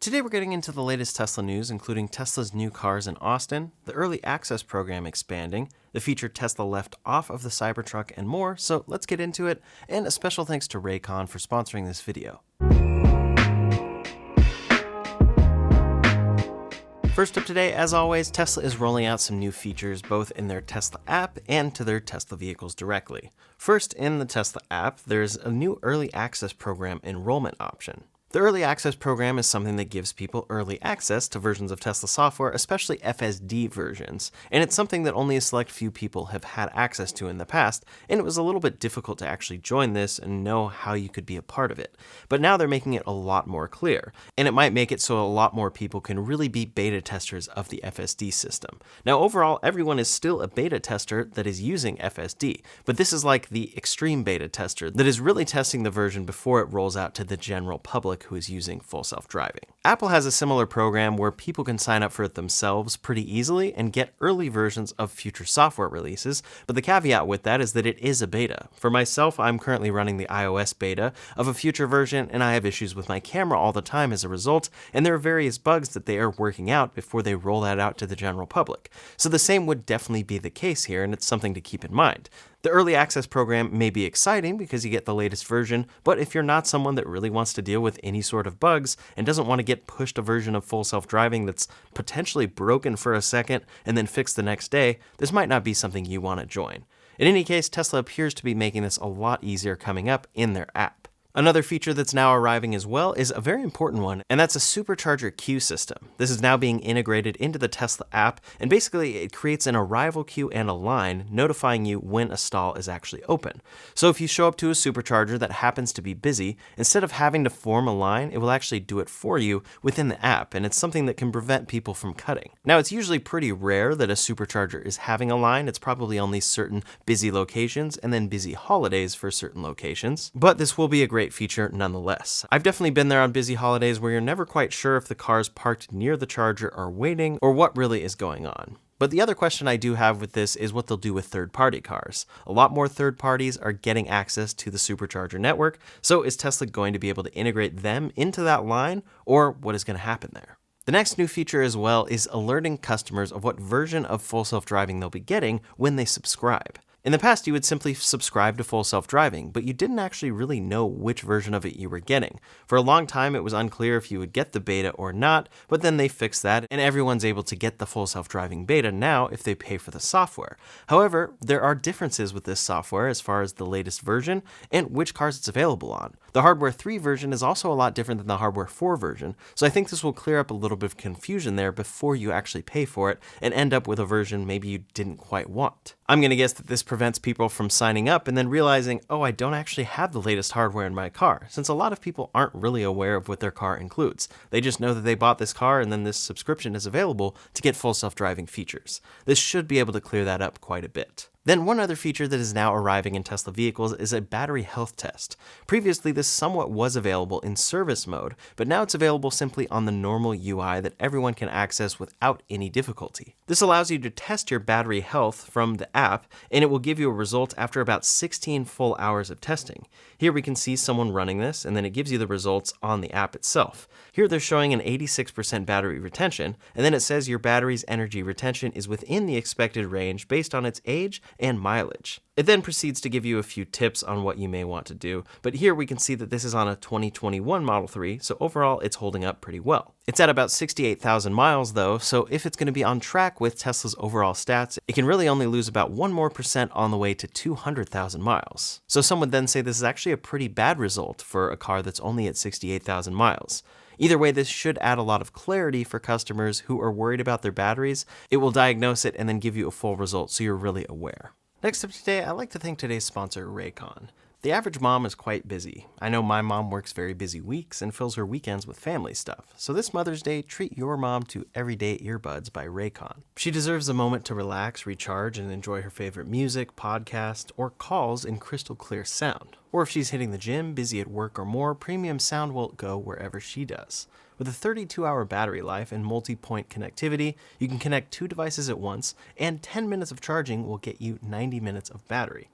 Today we're getting into the latest Tesla news, including Tesla's new cars in Austin, the early access program expanding, the feature Tesla left off of the Cybertruck, and more, so let's get into it, and a special thanks to Raycon for sponsoring this video. First up today, as always, Tesla is rolling out some new features both in their Tesla app and to their Tesla vehicles directly. First, in the Tesla app, there's a new early access program enrollment option. The Early Access program is something that gives people early access to versions of Tesla software, especially FSD versions, and it's something that only a select few people have had access to in the past, and it was a little bit difficult to actually join this and know how you could be a part of it. But now they're making it a lot more clear, and it might make it so a lot more people can really be beta testers of the FSD system. Now overall, everyone is still a beta tester that is using FSD, but this is like the extreme beta tester that is really testing the version before it rolls out to the general public who is using full self-driving. Apple has a similar program where people can sign up for it themselves pretty easily and get early versions of future software releases, but the caveat with that is that it is a beta. For myself, I'm currently running the iOS beta of a future version, and I have issues with my camera all the time as a result, and there are various bugs that they are working out before they roll that out to the general public. So the same would definitely be the case here, and it's something to keep in mind. The early access program may be exciting because you get the latest version, but if you're not someone that really wants to deal with any sort of bugs and doesn't want to get pushed a version of full self-driving that's potentially broken for a second and then fixed the next day, this might not be something you want to join. In any case, Tesla appears to be making this a lot easier coming up in their app. Another feature that's now arriving as well is a very important one, and that's a supercharger queue system. This is now being integrated into the Tesla app, and basically it creates an arrival queue and a line notifying you when a stall is actually open. So if you show up to a supercharger that happens to be busy, instead of having to form a line, it will actually do it for you within the app, and it's something that can prevent people from cutting. Now, it's usually pretty rare that a supercharger is having a line. It's probably only certain busy locations and then busy holidays for certain locations, but this will be a great feature nonetheless. I've definitely been there on busy holidays where you're never quite sure if the cars parked near the charger are waiting or what really is going on. But the other question I do have with this is what they'll do with third-party cars. A lot more third parties are getting access to the supercharger network, so is Tesla going to be able to integrate them into that line, or what is going to happen there? The next new feature as well is alerting customers of what version of full self-driving they'll be getting when they subscribe. In the past, you would simply subscribe to full self-driving, but you didn't actually really know which version of it you were getting. For a long time, it was unclear if you would get the beta or not, but then they fixed that, and everyone's able to get the full self-driving beta now if they pay for the software. However, there are differences with this software as far as the latest version and which cars it's available on. The Hardware 3 version is also a lot different than the Hardware 4 version, so I think this will clear up a little bit of confusion there before you actually pay for it and end up with a version maybe you didn't quite want. I'm going to guess that this prevents people from signing up and then realizing, oh, I don't actually have the latest hardware in my car, since a lot of people aren't really aware of what their car includes. They just know that they bought this car and then this subscription is available to get full self-driving features. This should be able to clear that up quite a bit. Then one other feature that is now arriving in Tesla vehicles is a battery health test. Previously, this somewhat was available in service mode, but now it's available simply on the normal UI that everyone can access without any difficulty. This allows you to test your battery health from the app, and it will give you a result after about 16 full hours of testing. Here we can see someone running this, and then it gives you the results on the app itself. Here they're showing an 86% battery retention, and then it says your battery's energy retention is within the expected range based on its age and mileage. It then proceeds to give you a few tips on what you may want to do, but here we can see that this is on a 2021 Model 3, so overall it's holding up pretty well. It's at about 68,000 miles though, so if it's going to be on track with Tesla's overall stats, it can really only lose about 1% more on the way to 200,000 miles. So some would then say this is actually a pretty bad result for a car that's only at 68,000 miles. Either way, this should add a lot of clarity for customers who are worried about their batteries. It will diagnose it and then give you a full result so you're really aware. Next up today, I'd like to thank today's sponsor, Raycon. The average mom is quite busy. I know my mom works very busy weeks and fills her weekends with family stuff. So this Mother's Day, treat your mom to Everyday Earbuds by Raycon. She deserves a moment to relax, recharge, and enjoy her favorite music, podcast, or calls in crystal clear sound. Or if she's hitting the gym, busy at work, or more, premium sound will go wherever she does. With a 32-hour battery life and multi-point connectivity, you can connect 2 devices at once, and 10 minutes of charging will get you 90 minutes of battery.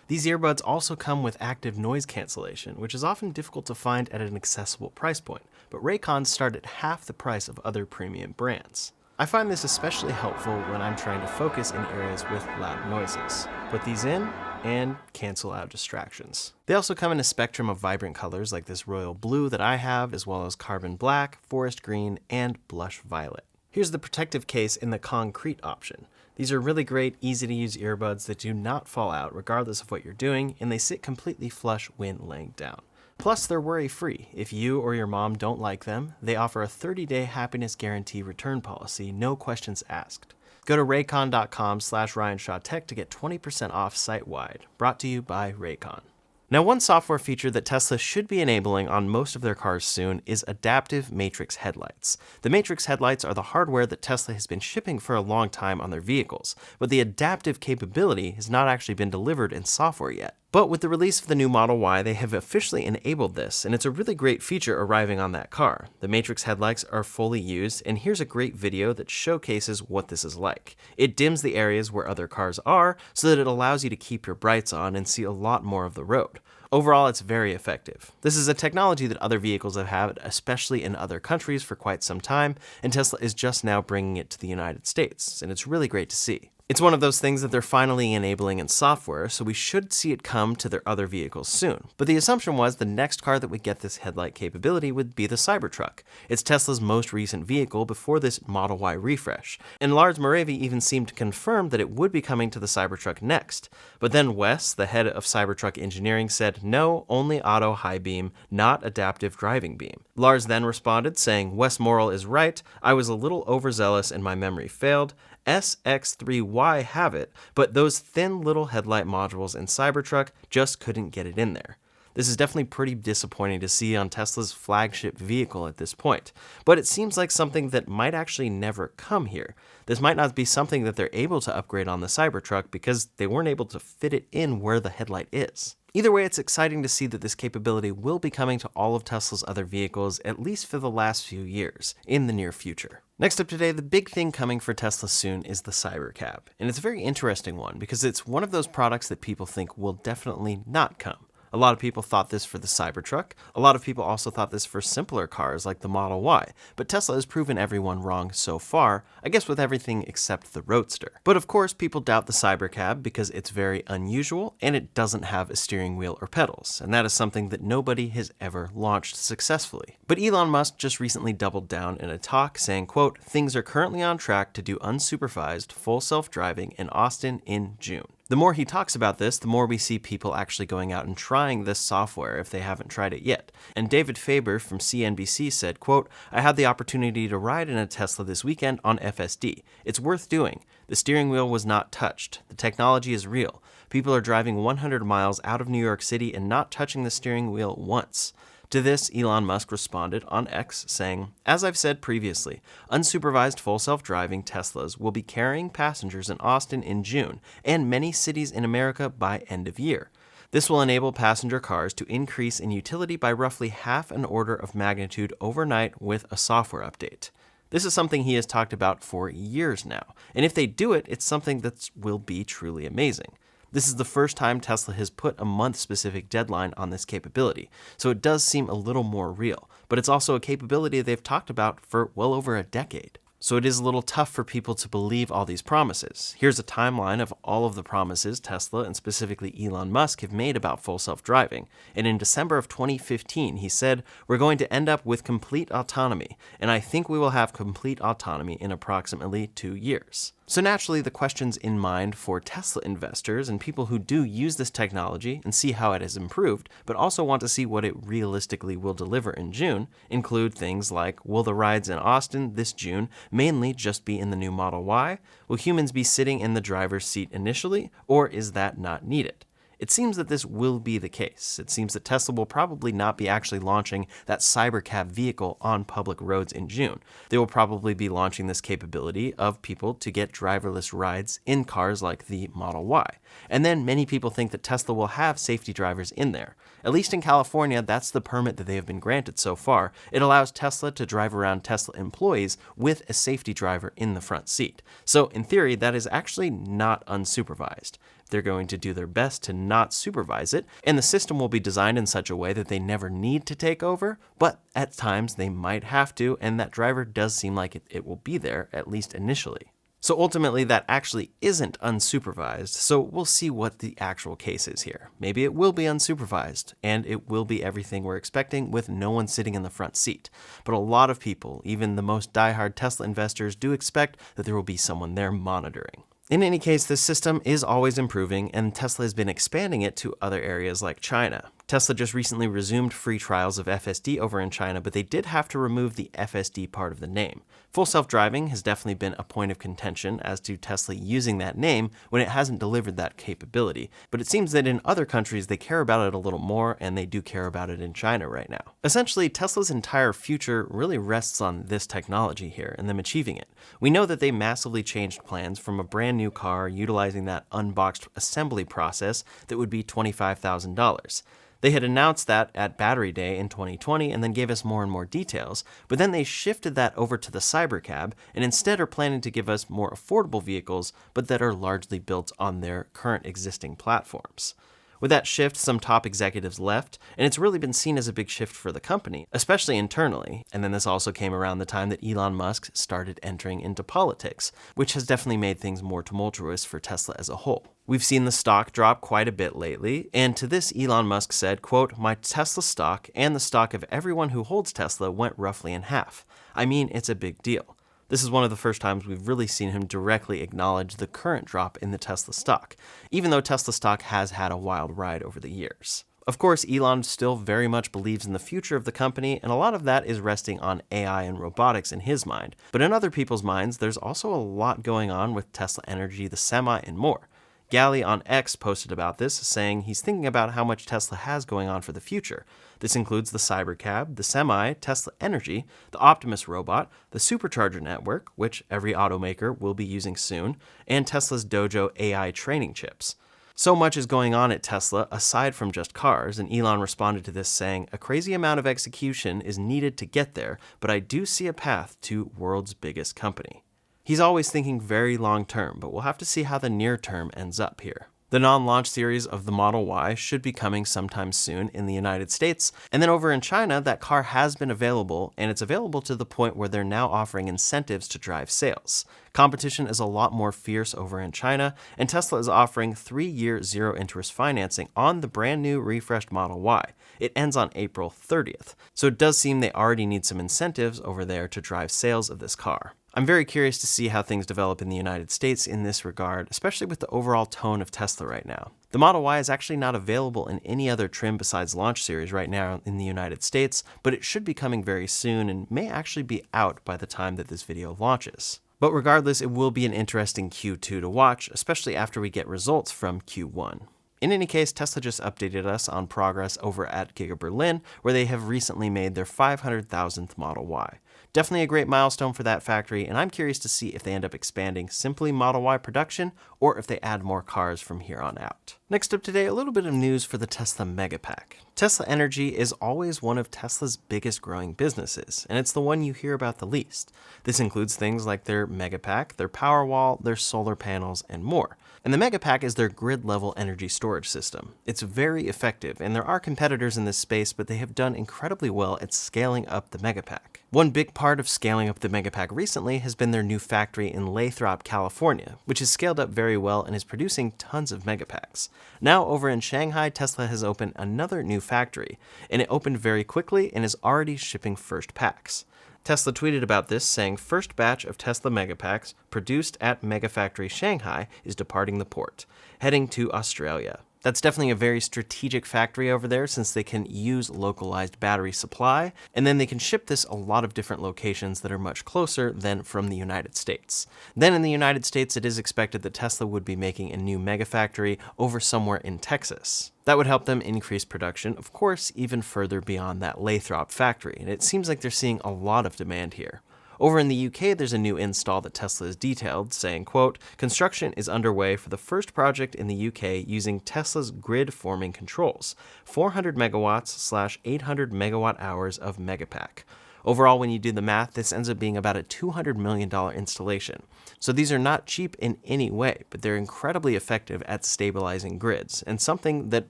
These earbuds also come with active noise cancellation, which is often difficult to find at an accessible price point, but Raycons start at half the price of other premium brands. I find this especially helpful when I'm trying to focus in areas with loud noises. Put these in and cancel out distractions. They also come in a spectrum of vibrant colors like this royal blue that I have, as well as carbon black, forest green, and blush violet. Here's the protective case in the concrete option. These are really great, easy to use earbuds that do not fall out regardless of what you're doing, and they sit completely flush when laying down. Plus, they're worry-free. If you or your mom don't like them, they offer a 30-day happiness guarantee return policy, no questions asked. Go to raycon.com/RyanShawTech to get 20% off site-wide. Brought to you by Raycon. Now, one software feature that Tesla should be enabling on most of their cars soon is adaptive matrix headlights. The matrix headlights are the hardware that Tesla has been shipping for a long time on their vehicles, but the adaptive capability has not actually been delivered in software yet. But with the release of the new Model Y, they have officially enabled this, and it's a really great feature arriving on that car. The matrix headlights are fully used, and here's a great video that showcases what this is like. It dims the areas where other cars are, so that it allows you to keep your brights on and see a lot more of the road. Overall, it's very effective. This is a technology that other vehicles have had, especially in other countries, for quite some time, and Tesla is just now bringing it to the United States, and it's really great to see. It's one of those things that they're finally enabling in software, so we should see it come to their other vehicles soon. But the assumption was the next car that would get this headlight capability would be the Cybertruck. It's Tesla's most recent vehicle before this Model Y refresh, and Lars Moravi even seemed to confirm that it would be coming to the Cybertruck next. But then Wes, the head of Cybertruck engineering, said no, only auto high beam, not adaptive driving beam. Lars then responded saying, Wes Morrill is right, I was a little overzealous and my memory failed. S3XY have it, but those thin little headlight modules in Cybertruck just couldn't get it in there. This is definitely pretty disappointing to see on Tesla's flagship vehicle at this point, but it seems like something that might actually never come here. This might not be something that they're able to upgrade on the Cybertruck because they weren't able to fit it in where the headlight is. Either way, it's exciting to see that this capability will be coming to all of Tesla's other vehicles, at least for the last few years, in the near future. Next up today, the big thing coming for Tesla soon is the Cybercab, and it's a very interesting one because it's one of those products that people think will definitely not come. A lot of people thought this for the Cybertruck. A lot of people also thought this for simpler cars like the Model Y, but Tesla has proven everyone wrong so far, I guess with everything except the Roadster. But of course, people doubt the Cybercab because it's very unusual and it doesn't have a steering wheel or pedals, and that is something that nobody has ever launched successfully. But Elon Musk just recently doubled down in a talk saying, quote, things are currently on track to do unsupervised full self-driving in Austin in June. The more he talks about this, the more we see people actually going out and trying this software if they haven't tried it yet. And David Faber from CNBC said, quote, I had the opportunity to ride in a Tesla this weekend on FSD. It's worth doing. The steering wheel was not touched. The technology is real. People are driving 100 miles out of New York City and not touching the steering wheel once. To this, Elon Musk responded on X saying, as I've said previously, unsupervised full self-driving Teslas will be carrying passengers in Austin in June and many cities in America by end of year. This will enable passenger cars to increase in utility by roughly half an order of magnitude overnight with a software update. This is something he has talked about for years now, and if they do it, it's something that will be truly amazing. This is the first time Tesla has put a month-specific deadline on this capability, so it does seem a little more real, but it's also a capability they've talked about for well over a decade. So it is a little tough for people to believe all these promises. Here's a timeline of all of the promises Tesla and specifically Elon Musk have made about full self-driving. And in December of 2015, he said, we're going to end up with complete autonomy, and I think we will have complete autonomy in approximately 2 years. So naturally, the questions in mind for Tesla investors and people who do use this technology and see how it has improved, but also want to see what it realistically will deliver in June, include things like, will the rides in Austin this June mainly just be in the new Model Y? Will humans be sitting in the driver's seat initially, or is that not needed? It seems that this will be the case. It seems that Tesla will probably not be actually launching that Cybercab vehicle on public roads in June. They will probably be launching this capability of people to get driverless rides in cars like the Model Y. And then many people think that Tesla will have safety drivers in there. At least in California, that's the permit that they have been granted so far. It allows Tesla to drive around Tesla employees with a safety driver in the front seat. So in theory, that is actually not unsupervised. They're going to do their best to not supervise it, and the system will be designed in such a way that they never need to take over, but at times they might have to, and that driver does seem like it will be there, at least initially. So ultimately, that actually isn't unsupervised, so we'll see what the actual case is here. Maybe it will be unsupervised, and it will be everything we're expecting with no one sitting in the front seat. But a lot of people, even the most diehard Tesla investors, do expect that there will be someone there monitoring. In any case, this system is always improving, and Tesla has been expanding it to other areas like China. Tesla just recently resumed free trials of FSD over in China, but they did have to remove the FSD part of the name. Full self-driving has definitely been a point of contention as to Tesla using that name when it hasn't delivered that capability, but it seems that in other countries they care about it a little more, and they do care about it in China right now. Essentially, Tesla's entire future really rests on this technology here and them achieving it. We know that they massively changed plans from a brand new car utilizing that unboxed assembly process that would be $25,000. They had announced that at Battery Day in 2020 and then gave us more and more details, but then they shifted that over to the Cybercab and instead are planning to give us more affordable vehicles, but that are largely built on their current existing platforms. With that shift, some top executives left, and it's really been seen as a big shift for the company, especially internally. And then this also came around the time that Elon Musk started entering into politics, which has definitely made things more tumultuous for Tesla as a whole. We've seen the stock drop quite a bit lately, and to this Elon Musk said, quote, "My Tesla stock and the stock of everyone who holds Tesla went roughly in half. I mean, it's a big deal." This is one of the first times we've really seen him directly acknowledge the current drop in the Tesla stock, even though Tesla stock has had a wild ride over the years. Of course, Elon still very much believes in the future of the company, and a lot of that is resting on AI and robotics in his mind. But in other people's minds, there's also a lot going on with Tesla Energy, the Semi, and more. Gally on X posted about this, saying he's thinking about how much Tesla has going on for the future. This includes the Cybercab, the Semi, Tesla Energy, the Optimus robot, the Supercharger network, which every automaker will be using soon, and Tesla's Dojo AI training chips. So much is going on at Tesla aside from just cars, and Elon responded to this saying, "A crazy amount of execution is needed to get there, but I do see a path to world's biggest company." He's always thinking very long term, but we'll have to see how the near term ends up here. The non-launch series of the Model Y should be coming sometime soon in the United States, and then over in China, that car has been available, and it's available to the point where they're now offering incentives to drive sales. Competition is a lot more fierce over in China, and Tesla is offering 3-year zero-interest financing on the brand new refreshed Model Y. It ends on April 30th, so it does seem they already need some incentives over there to drive sales of this car. I'm very curious to see how things develop in the United States in this regard, especially with the overall tone of Tesla right now. The Model Y is actually not available in any other trim besides Launch Series right now in the United States, but it should be coming very soon and may actually be out by the time that this video launches. But regardless, it will be an interesting Q2 to watch, especially after we get results from Q1. In any case, Tesla just updated us on progress over at Giga Berlin, where they have recently made their 500,000th Model Y. Definitely a great milestone for that factory, and I'm curious to see if they end up expanding simply Model Y production or if they add more cars from here on out. Next up today, a little bit of news for the Tesla Megapack. Tesla Energy is always one of Tesla's biggest growing businesses, and it's the one you hear about the least. This includes things like their Megapack, their Powerwall, their solar panels, and more. And the Megapack is their grid-level energy storage system. It's very effective, and there are competitors in this space, but they have done incredibly well at scaling up the Megapack. One big part of scaling up the Megapack recently has been their new factory in Lathrop, California, which has scaled up very well and is producing tons of Megapacks. Now over in Shanghai, Tesla has opened another new factory, and it opened very quickly and is already shipping first packs. Tesla tweeted about this, saying first batch of Tesla Megapacks produced at Megafactory Shanghai is departing the port, heading to Australia. That's definitely a very strategic factory over there since they can use localized battery supply, and then they can ship this a lot of different locations that are much closer than from the United States. Then in the United States, it is expected that Tesla would be making a new Megafactory over somewhere in Texas. That would help them increase production, of course, even further beyond that Lathrop factory, and it seems like they're seeing a lot of demand here. Over in the UK, there's a new install that Tesla has detailed, saying, quote, "Construction is underway for the first project in the UK using Tesla's grid forming controls, 400 megawatts / 800 megawatt hours of Megapack. Overall, when you do the math, this ends up being about a $200 million installation. So these are not cheap in any way, but they're incredibly effective at stabilizing grids, and something that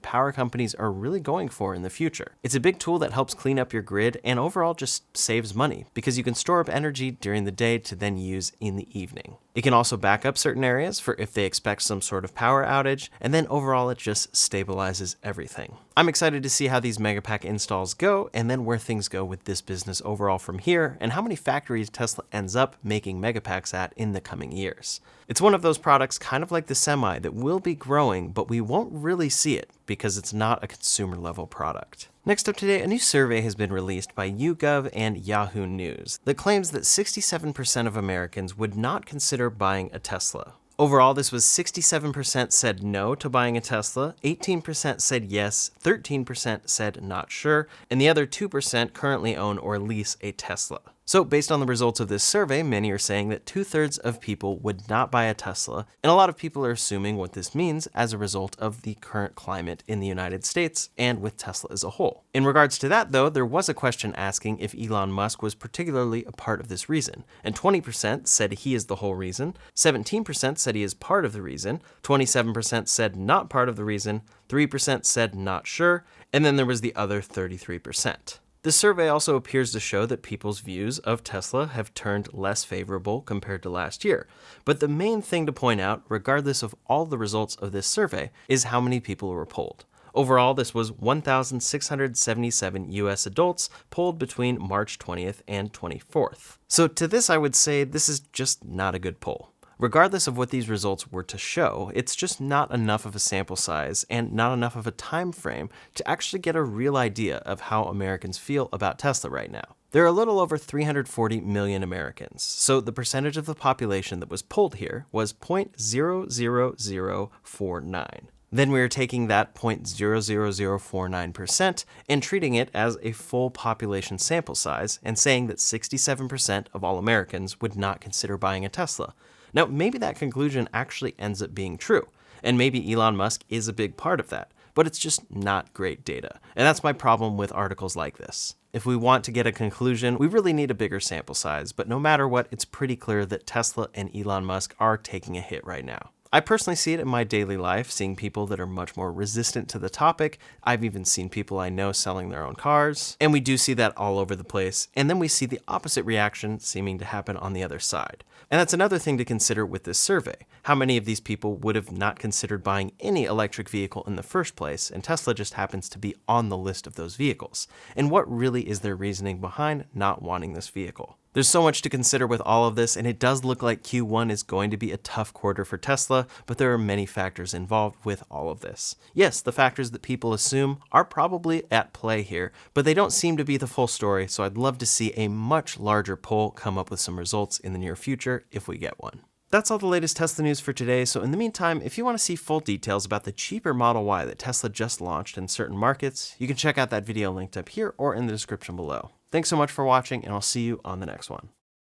power companies are really going for in the future. It's a big tool that helps clean up your grid and overall just saves money, because you can store up energy during the day to then use in the evening. It can also back up certain areas for if they expect some sort of power outage, and then overall it just stabilizes everything. I'm excited to see how these Megapack installs go, and then where things go with this business overall from here, and how many factories Tesla ends up making Megapacks at in the coming years. It's one of those products kind of like the Semi that will be growing, but we won't really see it because it's not a consumer level product. Next up today, a new survey has been released by YouGov and Yahoo News that claims that 67% of Americans would not consider buying a Tesla. Overall, this was 67% said no to buying a Tesla, 18% said yes, 13% said not sure, and the other 2% currently own or lease a Tesla. So based on the results of this survey, many are saying that 2/3 of people would not buy a Tesla, and a lot of people are assuming what this means as a result of the current climate in the United States and with Tesla as a whole. In regards to that though, there was a question asking if Elon Musk was particularly a part of this reason, and 20% said he is the whole reason, 17% said he is part of the reason, 27% said not part of the reason, 3% said not sure, and then there was the other 33%. This survey also appears to show that people's views of Tesla have turned less favorable compared to last year. But the main thing to point out, regardless of all the results of this survey, is how many people were polled. Overall, this was 1,677 US adults polled between March 20th and 24th. So to this, I would say this is just not a good poll. Regardless of what these results were to show, it's just not enough of a sample size and not enough of a time frame to actually get a real idea of how Americans feel about Tesla right now. There are a little over 340 million Americans, so the percentage of the population that was polled here was 0.00049. Then we are taking that 0.00049% and treating it as a full population sample size and saying that 67% of all Americans would not consider buying a Tesla. Now, maybe that conclusion actually ends up being true, and maybe Elon Musk is a big part of that, but it's just not great data. And that's my problem with articles like this. If we want to get a conclusion, we really need a bigger sample size, but no matter what, it's pretty clear that Tesla and Elon Musk are taking a hit right now. I personally see it in my daily life, seeing people that are much more resistant to the topic. I've even seen people I know selling their own cars, and we do see that all over the place. And then we see the opposite reaction seeming to happen on the other side. And that's another thing to consider with this survey. How many of these people would have not considered buying any electric vehicle in the first place, and Tesla just happens to be on the list of those vehicles? And what really is their reasoning behind not wanting this vehicle? There's so much to consider with all of this, and it does look like Q1 is going to be a tough quarter for Tesla, but there are many factors involved with all of this. Yes, the factors that people assume are probably at play here, but they don't seem to be the full story, so I'd love to see a much larger poll come up with some results in the near future if we get one. That's all the latest Tesla news for today, so in the meantime, if you want to see full details about the cheaper Model Y that Tesla just launched in certain markets, you can check out that video linked up here or in the description below. Thanks so much for watching, and I'll see you on the next one.